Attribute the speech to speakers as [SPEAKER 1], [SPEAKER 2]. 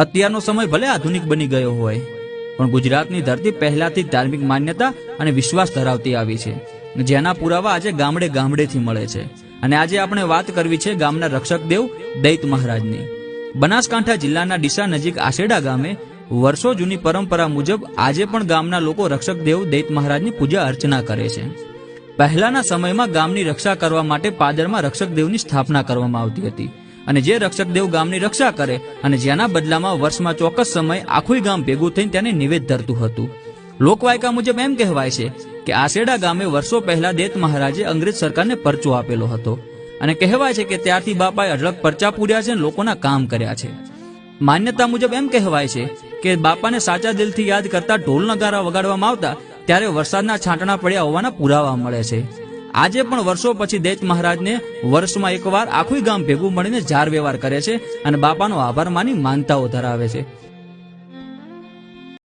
[SPEAKER 1] અત્યારનો સમય ભલે આધુનિક બની ગયો હોય, પણ ગુજરાતની ધરતી પહેલાથી જ ધાર્મિક માન્યતા અને વિશ્વાસ ધરાવતી આવી છે, જેના પુરાવા આજે ગામડે ગામડેથી મળે છે. અને આજે આપણે વાત કરવી છે ગામના રક્ષક દેવ દૈત મહારાજની. બનાસકાંઠા જિલ્લાના ડીસા નજીક આશેડા ગામે વર્ષો જૂની પરંપરા મુજબ આજે પણ ગામના લોકો રક્ષક દેવ દૈત મહારાજની પૂજા અર્ચના કરે છે. પહેલાના સમયમાં ગામની રક્ષા કરવા માટે પાદરમાં રક્ષક દેવની સ્થાપના કરવામાં આવતી હતી, અને જે રક્ષક દેવ ગામની રક્ષા કરે અને જેના બદલામાં વર્ષમાં ચોક્કસ સમય આખું ગામ ભેગું થઈને તેને નિવેદ ધરતું હતું. લોકવાયકા મુજબ એમ કહેવાય છે કે આશેડા ગામે વર્ષો પહેલા દૈત મહારાજે અંગ્રેજ સરકારને પરચો આપેલો હતો, અને કહેવાય છે કે ત્યારથી બાપાએ અઢળક પરચા પૂર્યા છે અને લોકોના કામ કર્યા છે. માન્યતા મુજબ એમ કહેવાય છે કે બાપાને સાચા દિલથી યાદ કરતા ઢોલ નગારા વગાડવામાં આવતા ત્યારે વરસાદના છાંટણા પડ્યા હોવાના પુરાવા મળે છે. આજે પણ વર્ષો પછી દૈત મહારાજને વર્ષમાં એકવાર આખું ગામ ભેગું મળીને જાર વ્યવહાર કરે છે અને બાપાનો આભાર માની માનતાઓ ધરાવે છે.